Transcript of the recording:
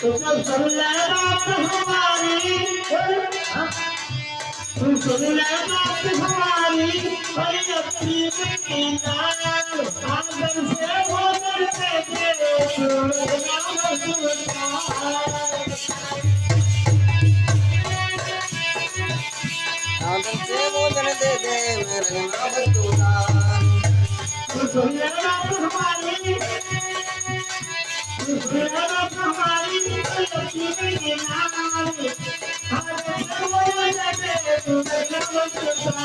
तो चल ले बात हमारी तू सुन ले बात हमारी बड़ी अपनी मीना आंगन से वो करते थे सुन आदम से बोझन दे दे मेरे नाम सुल्तान तू सुन ले बात हमारी तू सुन ले बात हमारी बड़ी अपनी मीना आंगन से वो करते थे सुन